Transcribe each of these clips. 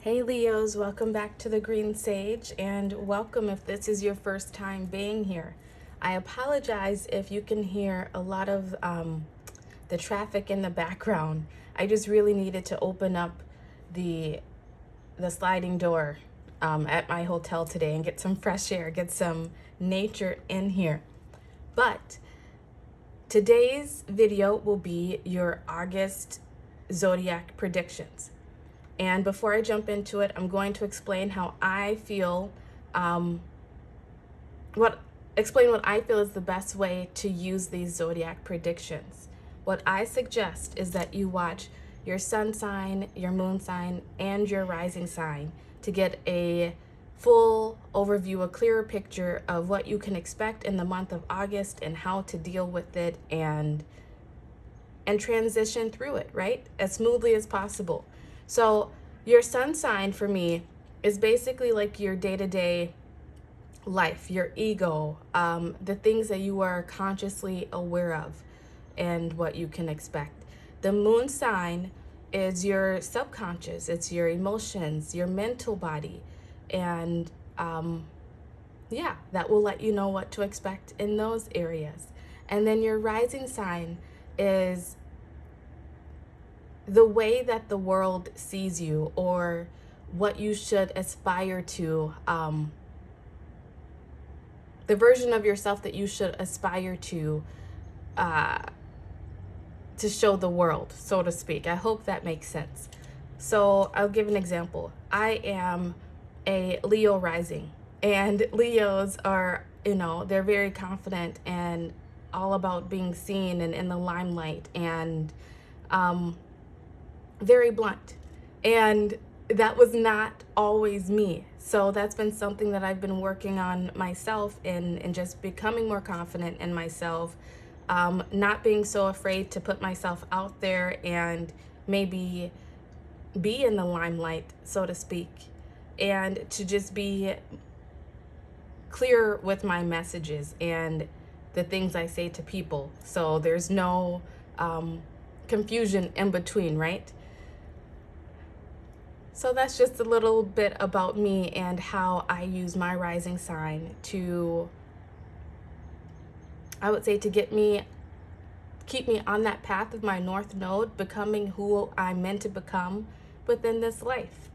Hey Leos, welcome back to the Green Sage, and welcome if this is your first time being here. I apologize if you can hear a lot of the traffic in the background. I just really needed to open up the sliding door at my hotel today and get some fresh air, get some nature in here. But today's video will be your August zodiac predictions. And before I jump into it, I'm going to explain how I feel, what I feel is the best way to use these zodiac predictions. What I suggest is that you watch your sun sign, your moon sign, and your rising sign to get a full overview, a clearer picture of what you can expect in the month of August and how to deal with it and transition through it, right? As smoothly as possible. So your sun sign for me is basically like your day-to-day life, your ego, the things that you are consciously aware of and what you can expect. The moon sign is your subconscious, it's your emotions, your mental body, and that will let you know what to expect in those areas. And then your rising sign is the way that the world sees you, or what you should aspire to, the version of yourself that you should aspire to show the world, so to speak. I hope that makes sense. So I'll give an example. I am a Leo rising, and Leos are, they're very confident and all about being seen and in the limelight, and very blunt. And that was not always me. So that's been something that I've been working on myself and just becoming more confident in myself, not being so afraid to put myself out there and maybe be in the limelight, so to speak, and to just be clear with my messages and the things I say to people. So there's no confusion in between, right? So that's just a little bit about me and how I use my rising sign to, I would say, to keep me on that path of my North Node, becoming who I'm meant to become within this life.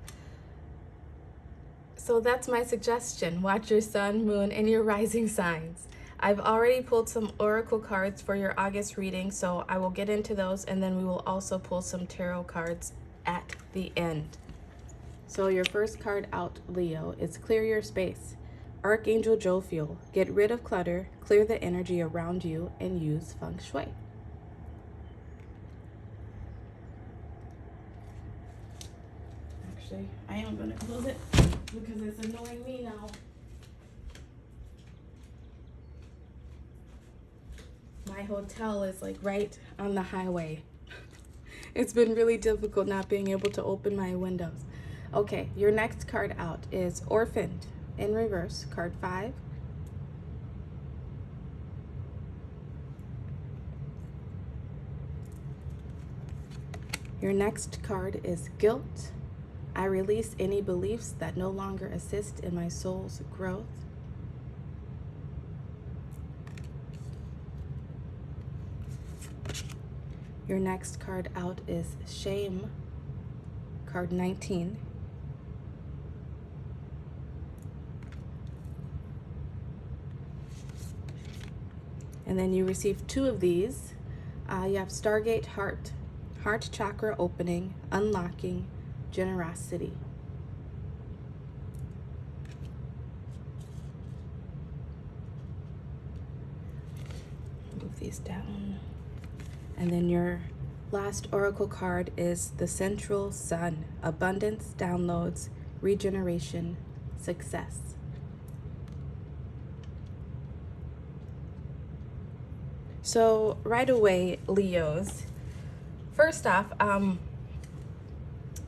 So that's my suggestion. Watch your sun, moon, and your rising signs. I've already pulled some oracle cards for your August reading, so I will get into those, and then we will also pull some tarot cards at the end. So your first card out, Leo, is clear your space. Archangel Jophiel, get rid of clutter, clear the energy around you, and use feng shui. Actually, I am going to close it because it's annoying me now. My hotel is like right on the highway. It's been really difficult not being able to open my windows. Okay, your next card out is Orphaned in reverse, card 5. Your next card is Guilt. I release any beliefs that no longer assist in my soul's growth. Your next card out is Shame, card 19. And then you receive 2 of these. You have Stargate Heart, heart chakra opening, unlocking, generosity. Move these down. And then your last oracle card is the Central Sun, abundance, downloads, regeneration, success. So right away, Leos, first off,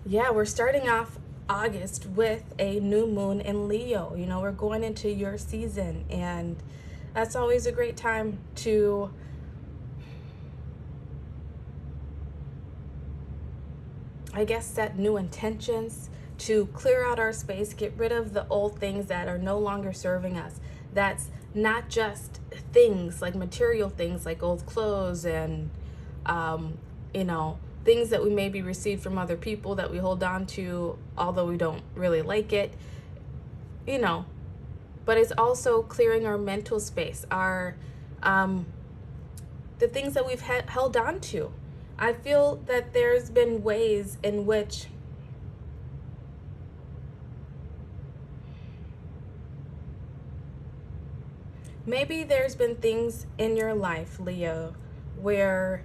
we're starting off August with a new moon in Leo. We're going into your season, and that's always a great time to I guess, set new intentions, to clear out our space, get rid of the old things that are no longer serving us. That's not just things like material things like old clothes and, things that we maybe received from other people that we hold on to, although we don't really like it, but it's also clearing our mental space, our, the things that we've held on to. I feel that there's been ways in which maybe there's been things in your life, Leo, where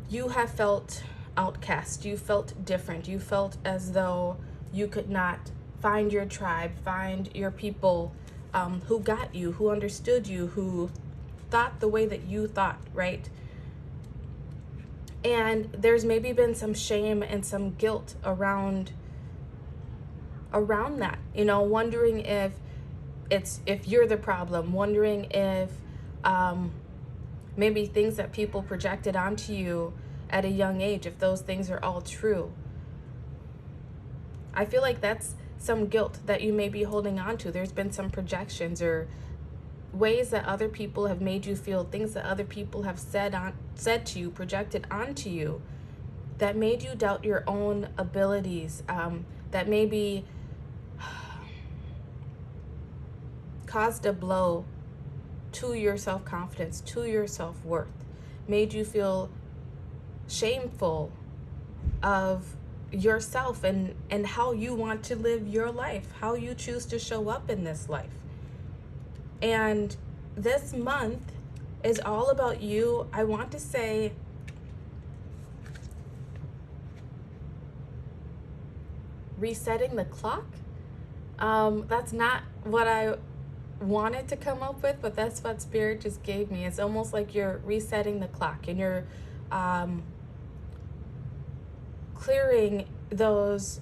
you have felt outcast, you felt different, you felt as though you could not find your tribe, find your people who got you, who understood you, who thought the way that you thought, right? And there's maybe been some shame and some guilt around that, wondering if you're the problem, wondering if maybe things that people projected onto you at a young age, if those things are all true. I feel like that's some guilt that you may be holding on to. There's been some projections or ways that other people have made you feel, things that other people have said to you, projected onto you, that made you doubt your own abilities, that maybe caused a blow to your self-confidence, to your self-worth, made you feel shameful of yourself and how you want to live your life, how you choose to show up in this life. And this month is all about you. I want to say resetting the clock. That's not what I wanted to come up with, but that's what Spirit just gave me. It's almost like you're resetting the clock and you're clearing those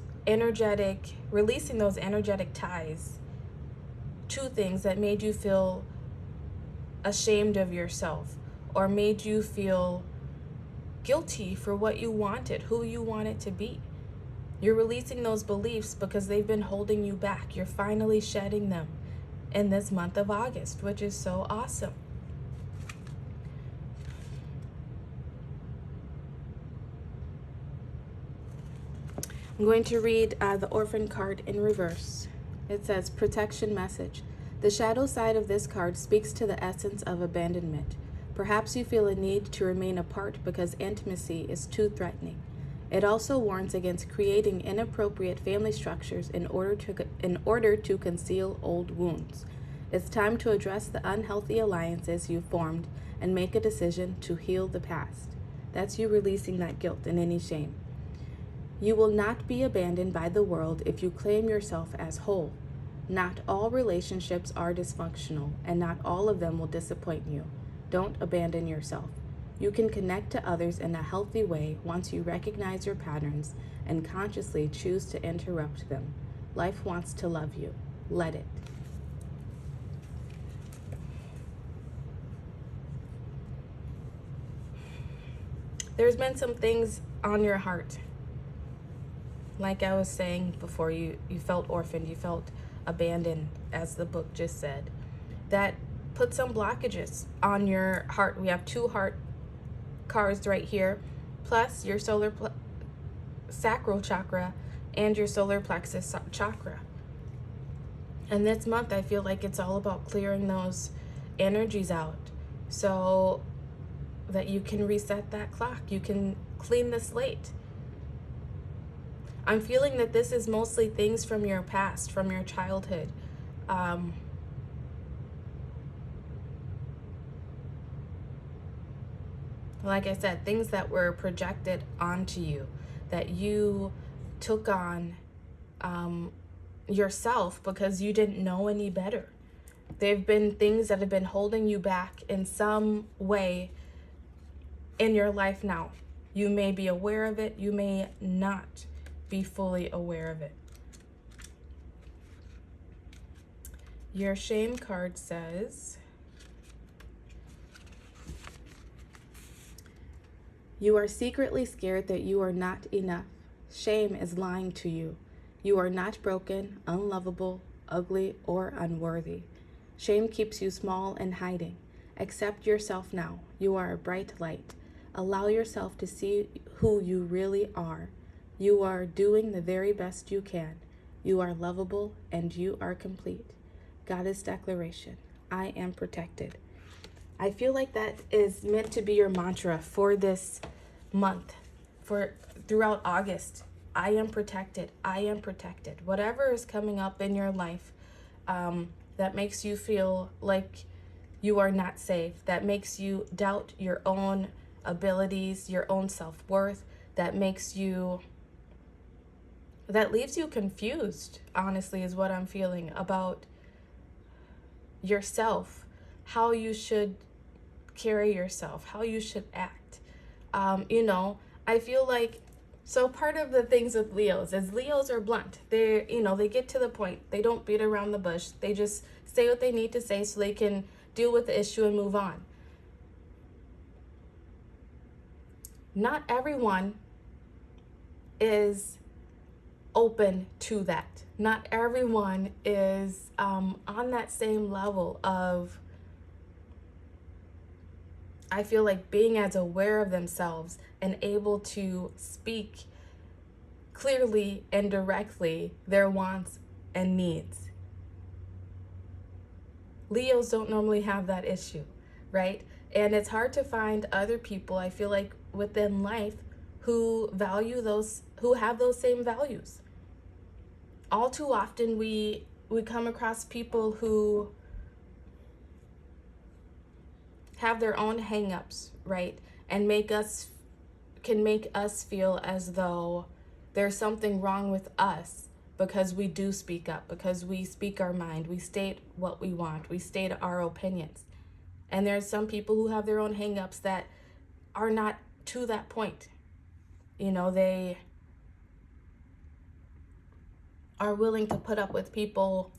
releasing those energetic ties to things that made you feel ashamed of yourself or made you feel guilty for what you wanted, who you wanted to be. You're releasing those beliefs because they've been holding you back. You're finally shedding them in this month of August, which is so awesome. I'm going to read the Orphan card in reverse. It says, protection message. The shadow side of this card speaks to the essence of abandonment. Perhaps you feel a need to remain apart because intimacy is too threatening. It also warns against creating inappropriate family structures in order to conceal old wounds. It's time to address the unhealthy alliances you formed and make a decision to heal the past. That's you releasing that guilt and any shame. You will not be abandoned by the world if you claim yourself as whole. Not all relationships are dysfunctional, and not all of them will disappoint you. Don't abandon yourself. You can connect to others in a healthy way once you recognize your patterns and consciously choose to interrupt them. Life wants to love you. Let it. There's been some things on your heart. Like I was saying before, you felt orphaned, you felt abandoned, as the book just said. That put some blockages on your heart. We have two heart cards right here, plus your sacral chakra and your solar plexus chakra. And this month, I feel like it's all about clearing those energies out so that you can reset that clock. You can clean the slate. I'm feeling that this is mostly things from your past, from your childhood. Like I said, things that were projected onto you, that you took on yourself because you didn't know any better. They've been things that have been holding you back in some way in your life now. You may be aware of it, you may not be fully aware of it. Your shame card says, you are secretly scared that you are not enough. Shame is lying to you. You are not broken, unlovable, ugly, or unworthy. Shame keeps you small and hiding. Accept yourself now. You are a bright light. Allow yourself to see who you really are. You are doing the very best you can. You are lovable and you are complete. Goddess declaration. I am protected. I feel like that is meant to be your mantra for this month, for throughout August. I am protected. I am protected. Whatever is coming up in your life that makes you feel like you are not safe, that makes you doubt your own abilities, your own self-worth, that leaves you confused, honestly, is what I'm feeling about yourself, how you should carry yourself, how you should act. I feel like, so part of the things with Leos is Leos are blunt. They get to the point. They don't beat around the bush. They just say what they need to say so they can deal with the issue and move on. Not everyone is open to that. Not everyone is on that same level of, I feel like, being as aware of themselves and able to speak clearly and directly their wants and needs. Leos don't normally have that issue, right? And it's hard to find other people, I feel like, within life who have those same values. All too often we come across people who have their own hang-ups, right? And can make us feel as though there's something wrong with us because we do speak up, because we speak our mind, we state what we want, we state our opinions. And there's some people who have their own hang-ups that are not to that point. They are willing to put up with people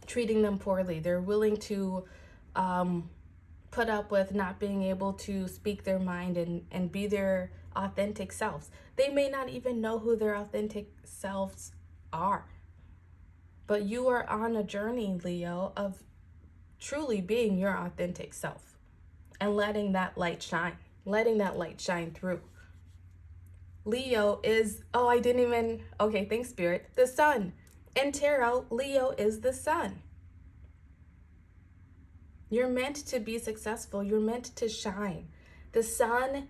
treating them poorly. They're willing to put up with not being able to speak their mind and be their authentic selves. They may not even know who their authentic selves are. But you are on a journey, Leo, of truly being your authentic self and letting that light shine through. Leo is, thanks, Spirit, the sun. In tarot, Leo is the sun. You're meant to be successful. You're meant to shine. The sun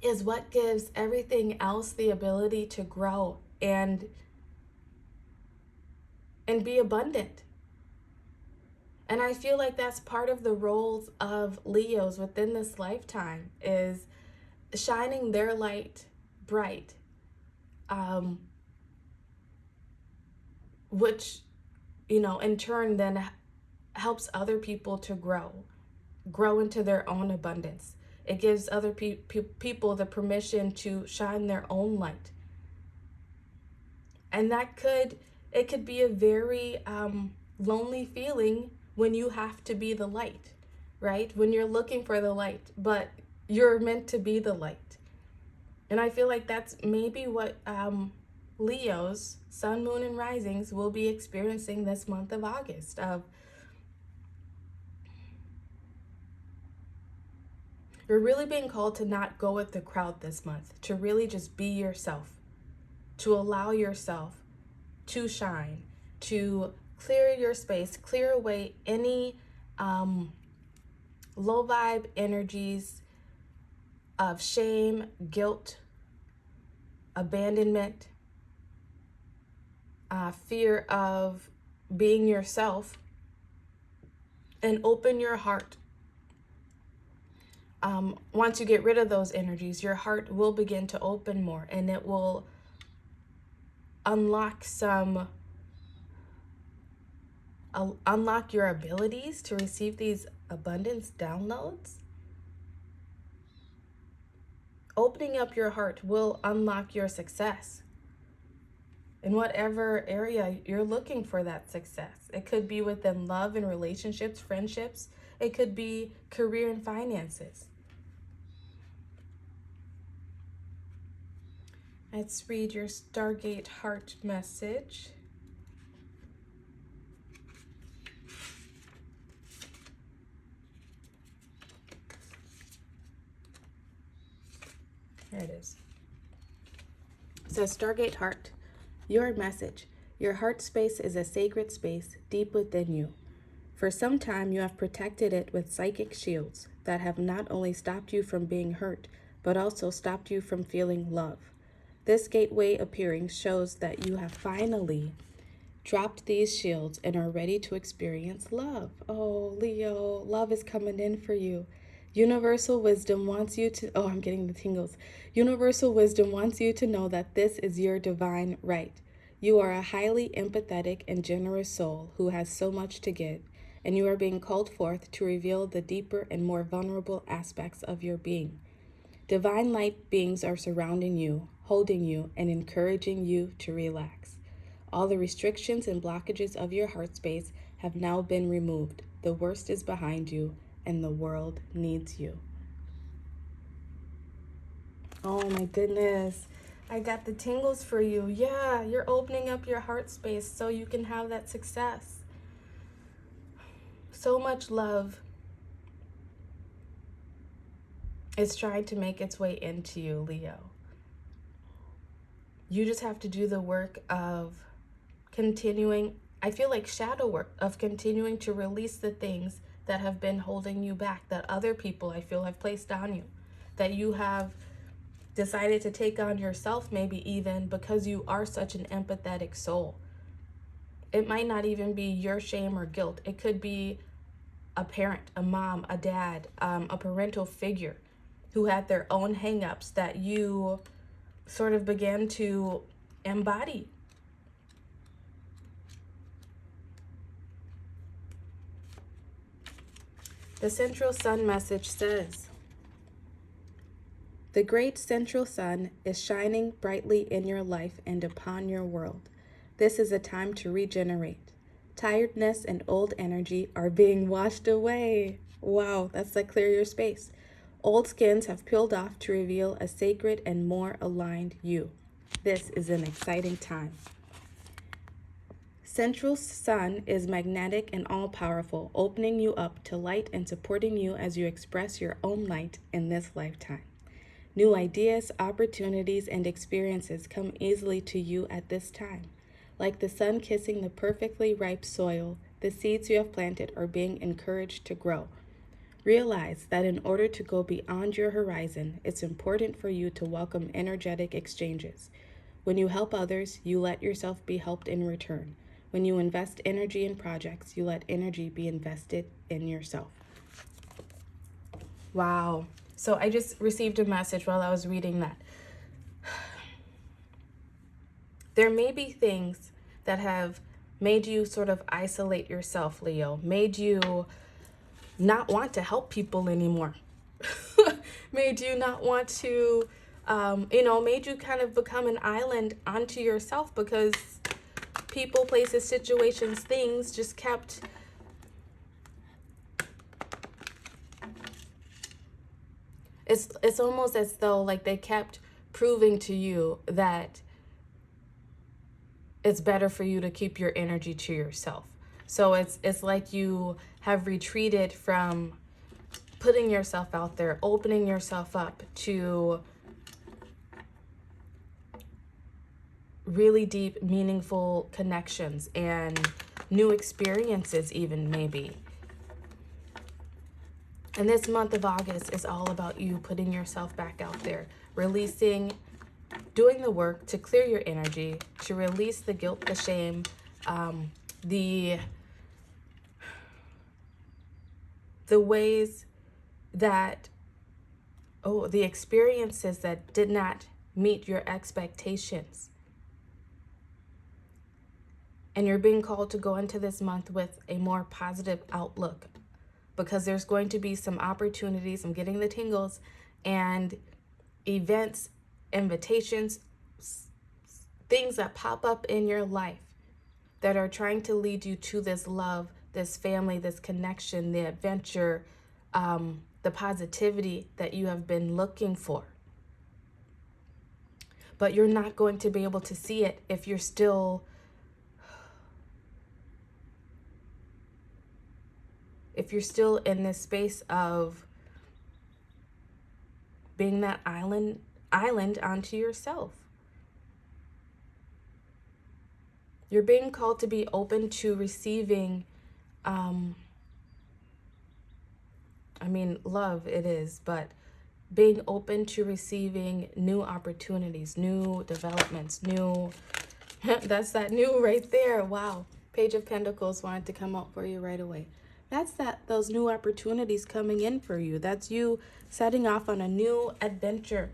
is what gives everything else the ability to grow and be abundant. And I feel like that's part of the roles of Leos within this lifetime, is shining their light bright, which, in turn then helps other people to grow into their own abundance. It gives other people the permission to shine their own light. And it could be a very lonely feeling when you have to be the light, right? When you're looking for the light, but you're meant to be the light. And I feel like that's maybe what Leo's sun, moon, and risings will be experiencing this month of August. You're really being called to not go with the crowd this month, to really just be yourself, to allow yourself to shine, to clear your space, clear away any low vibe energies of shame, guilt, abandonment, fear of being yourself, and open your heart. Once you get rid of those energies, your heart will begin to open more, and it will unlock your abilities to receive these abundance downloads. Opening up your heart will unlock your success in whatever area you're looking for that success. It could be within love and relationships, friendships. It could be career and finances. Let's read your Stargate heart message. There it is. It says, Stargate Heart, your message. Your heart space is a sacred space deep within you. For some time, you have protected it with psychic shields that have not only stopped you from being hurt, but also stopped you from feeling love. This gateway appearing shows that you have finally dropped these shields and are ready to experience love. Oh, Leo, love is coming in for you. Universal wisdom wants you to, I'm getting the tingles. Universal wisdom wants you to know that this is your divine right. You are a highly empathetic and generous soul who has so much to give, and you are being called forth to reveal the deeper and more vulnerable aspects of your being. Divine light beings are surrounding you, holding you, and encouraging you to relax. All the restrictions and blockages of your heart space have now been removed. The worst is behind you, and the world needs you. Oh my goodness. I got the tingles for you. Yeah, you're opening up your heart space so you can have that success. So much love is trying to make its way into you, Leo. You just have to do the work of continuing, I feel like shadow work, of continuing to release the things that have been holding you back, that other people I feel have placed on you, that you have decided to take on yourself, maybe even because you are such an empathetic soul. It might not even be your shame or guilt. It could be a parent, a mom, a dad, a parental figure who had their own hang-ups that you sort of began to embody. The Central Sun message says, the great central sun is shining brightly in your life and upon your world. This is a time to regenerate. Tiredness and old energy are being washed away. Wow, that's like clear your space. Old skins have peeled off to reveal a sacred and more aligned you. This is an exciting time. Central Sun is magnetic and all-powerful, opening you up to light and supporting you as you express your own light in this lifetime. New ideas, opportunities, and experiences come easily to you at this time. Like the sun kissing the perfectly ripe soil, the seeds you have planted are being encouraged to grow. Realize that in order to go beyond your horizon, it's important for you to welcome energetic exchanges. When you help others, you let yourself be helped in return. When you invest energy in projects, you let energy be invested in yourself. Wow. So I just received a message while I was reading that. There may be things that have made you sort of isolate yourself, Leo, made you not want to help people anymore, made you not want to, made you kind of become an island onto yourself because people, places, situations, things just kept it's almost as though like they kept proving to you that it's better for you to keep your energy to yourself. So it's like you have retreated from putting yourself out there, opening yourself up to really deep, meaningful connections and new experiences even maybe. And this month of August is all about you putting yourself back out there, releasing, doing the work to clear your energy, to release the guilt, the shame, the ways that, the experiences that did not meet your expectations. And you're being called to go into this month with a more positive outlook, because there's going to be some opportunities, I'm getting the tingles, and events, invitations, things that pop up in your life that are trying to lead you to this love, this family, this connection, the adventure, the positivity that you have been looking for. but you're not going to be able to see it if you're still in this space of being that island onto yourself. You're being called to be open to receiving, love it is, but being open to receiving new opportunities, new developments, new, that's that new right there. Wow. Page of Pentacles wanted to come out for you right away. That's those new opportunities coming in for you. That's you setting off on a new adventure,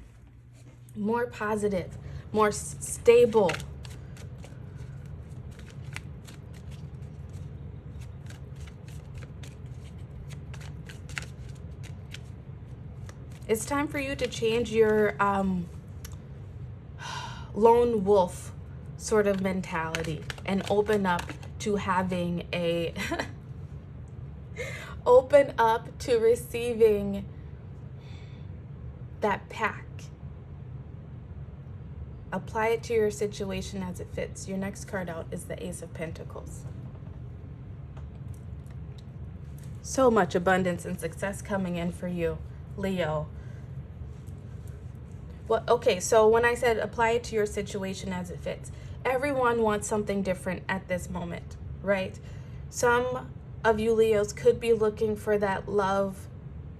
more positive, more stable. It's time for you to change your lone wolf sort of mentality and open up to having a open up to receiving that pack. Apply it to your situation as it fits. Your next card out is the Ace of Pentacles. So much abundance and success coming in for you, Leo. Well, okay, so when I said apply it to your situation as it fits, everyone wants something different at this moment, right? Some of you Leos could be looking for that love,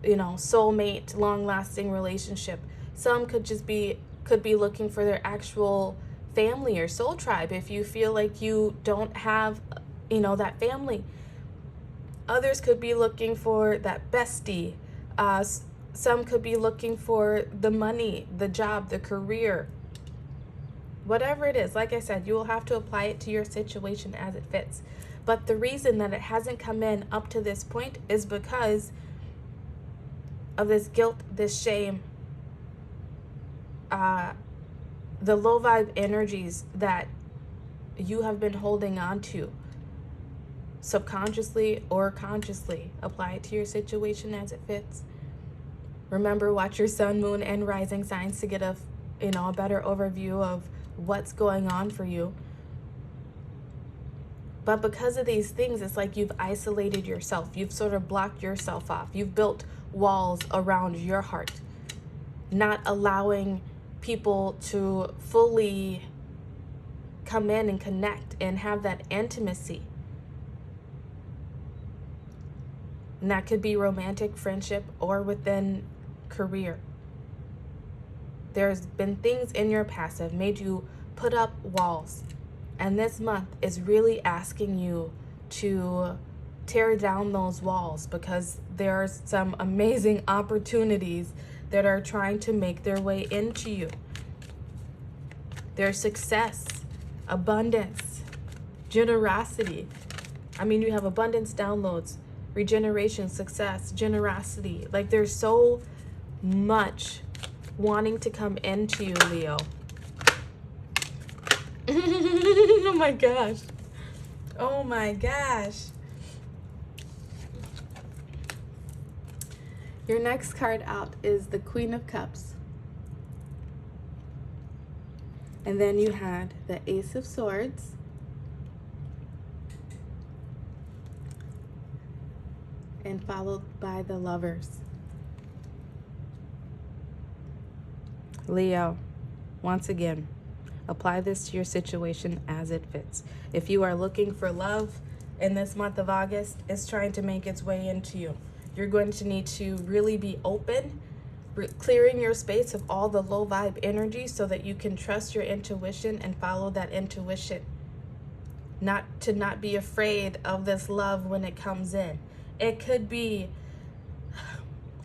soulmate, long-lasting relationship. Some could be looking for their actual family or soul tribe if you feel like you don't have, that family. Others could be looking for that bestie. Some could be looking for the money, the job, the career. Whatever it is, like I said, you will have to apply it to your situation as it fits. But the reason that it hasn't come in up to this point is because of this guilt, this shame, the low vibe energies that you have been holding on to, subconsciously or consciously. Apply it to your situation as it fits. Remember, watch your sun, moon, and rising signs to get a better overview of what's going on for you. But because of these things, it's like you've isolated yourself. You've sort of blocked yourself off. You've built walls around your heart, not allowing people to fully come in and connect and have that intimacy. And that could be romantic, friendship, or within career. There's been things in your past that have made you put up walls. And this month is really asking you to tear down those walls, because there are some amazing opportunities that are trying to make their way into you. There's success, abundance, generosity. You have abundance downloads, regeneration, success, generosity. Like, there's so much wanting to come into you, Leo. Oh my gosh. Oh my gosh. Your next card out is the Queen of Cups. And then you had the Ace of Swords. And followed by the Lovers. Leo, once again, apply this to your situation as it fits. If you are looking for love in this month of August, it's trying to make its way into you. You're going to need to really be open, clearing your space of all the low vibe energy so that you can trust your intuition and follow that intuition. Not be afraid of this love when it comes in. It could be,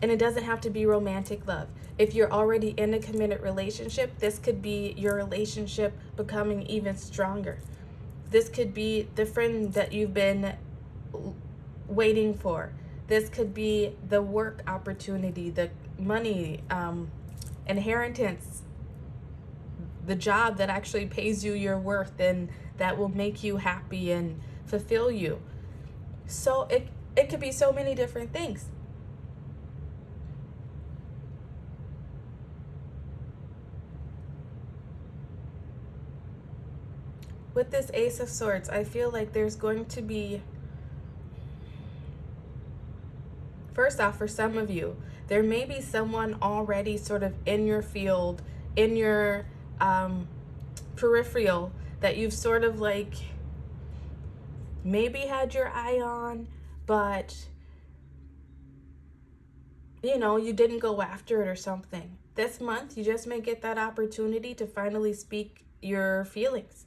and it doesn't have to be romantic love. If you're already in a committed relationship, this could be your relationship becoming even stronger. This could be the friend that you've been waiting for. This could be the work opportunity, the money, inheritance, the job that actually pays you your worth and that will make you happy and fulfill you. So it could be so many different things. with this Ace of Swords, I feel like there's going to be, first off, for some of you, there may be someone already sort of in your field, in your peripheral, that you've sort of like maybe had your eye on, but you didn't go after it or something. This month, you just may get that opportunity to finally speak your feelings.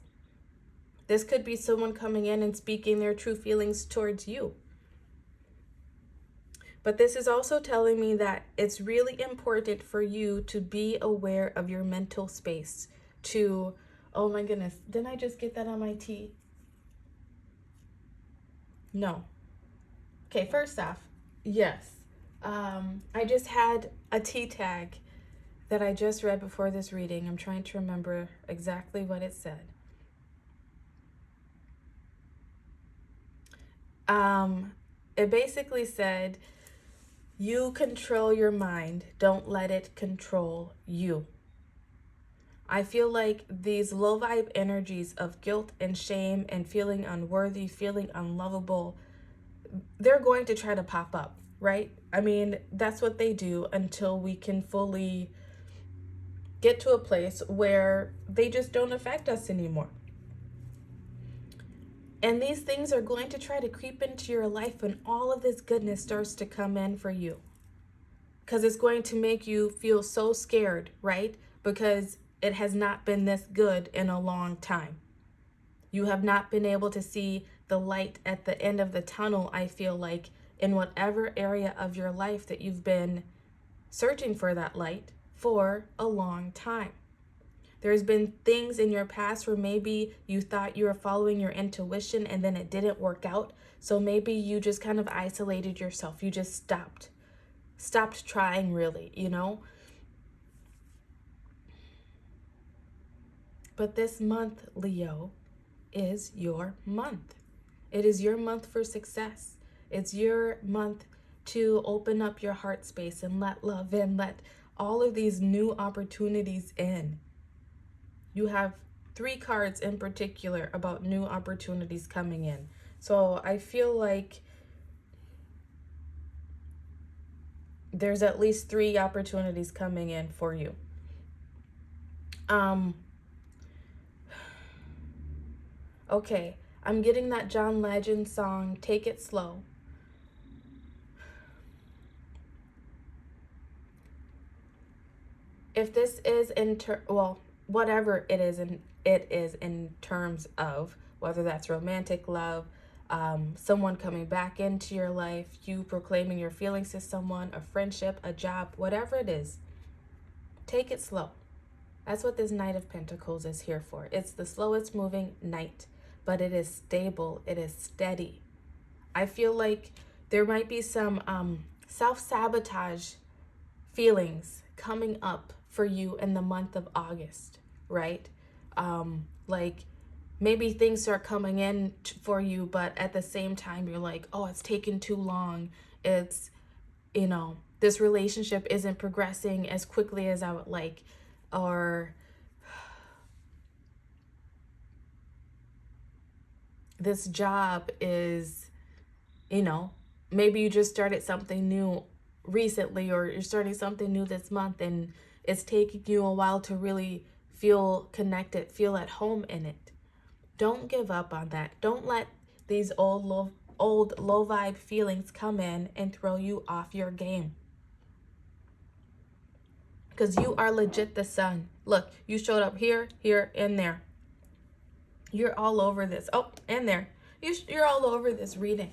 This could be someone coming in and speaking their true feelings towards you. But this is also telling me that it's really important for you to be aware of your mental space. Oh my goodness, didn't I just get that on my tea? No. Okay, first off, yes. I just had a tea tag that I just read before this reading. I'm trying to remember exactly what it said. It basically said, you control your mind, don't let it control you. I feel like these low vibe energies of guilt and shame and feeling unworthy, feeling unlovable, they're going to try to pop up, right? I mean, that's what they do until we can fully get to a place where they just don't affect us anymore. And these things are going to try to creep into your life when all of this goodness starts to come in for you. Because it's going to make you feel so scared, right? Because it has not been this good in a long time. You have not been able to see the light at the end of the tunnel, I feel like, in whatever area of your life that you've been searching for that light for a long time. There's been things in your past where maybe you thought you were following your intuition and then it didn't work out. So maybe you just kind of isolated yourself. You just stopped trying, really, But this month, Leo, is your month. It is your month for success. It's your month to open up your heart space and let love in, let all of these new opportunities in. You have 3 cards in particular about new opportunities coming in. So I feel like there's at least 3 opportunities coming in for you. Okay, I'm getting that John Legend song, Take It Slow. If this is whatever it is in terms of whether that's romantic love, someone coming back into your life, you proclaiming your feelings to someone, a friendship, a job, whatever it is, take it slow. That's what this Knight of Pentacles is here for. It's the slowest moving knight, but it is stable, it is steady. I feel like there might be some self-sabotage feelings coming up for you in the month of August, right? Like maybe things start coming in for you, but at the same time you're like, oh, it's taken too long. It's, this relationship isn't progressing as quickly as I would like, or this job is, maybe you just started something new recently, or you're starting something new this month and it's taking you a while to really feel connected, feel at home in it. Don't give up on that. Don't let these old low vibe feelings come in and throw you off your game. Because you are legit the sun. Look, you showed up here, and there. You're all over this. Oh, and there. You're all over this reading.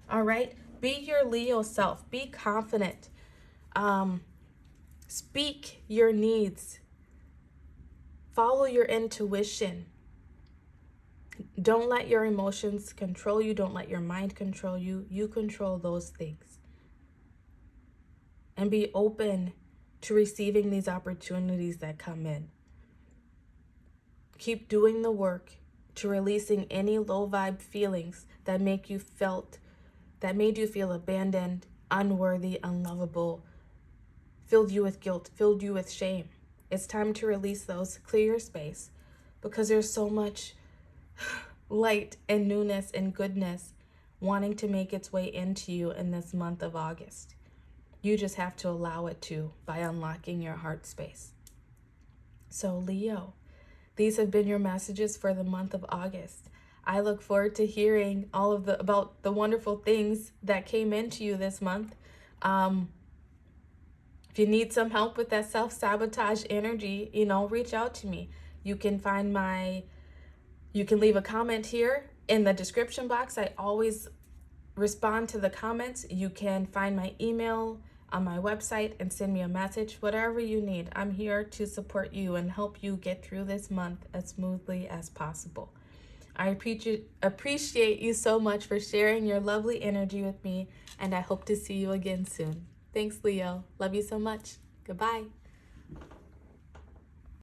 All right? Be your Leo self. Be confident. Speak your needs. Follow your intuition. Don't let your emotions control you. Don't let your mind control you. You control those things. And be open to receiving these opportunities that come in. Keep doing the work to releasing any low vibe feelings that made you feel abandoned, unworthy, unlovable, filled you with guilt, filled you with shame. It's time to release those, clear your space, because there's so much light and newness and goodness wanting to make its way into you in this month of August. You just have to allow it to by unlocking your heart space. So Leo, these have been your messages for the month of August. I look forward to hearing all of about the wonderful things that came into you this month. If you need some help with that self-sabotage energy, reach out to me. You can leave a comment here in the description box. I always respond to the comments. You can find my email on my website and send me a message, whatever you need. I'm here to support you and help you get through this month as smoothly as possible. I appreciate you so much for sharing your lovely energy with me, and I hope to see you again soon. Thanks, Leo. Love you so much. Goodbye.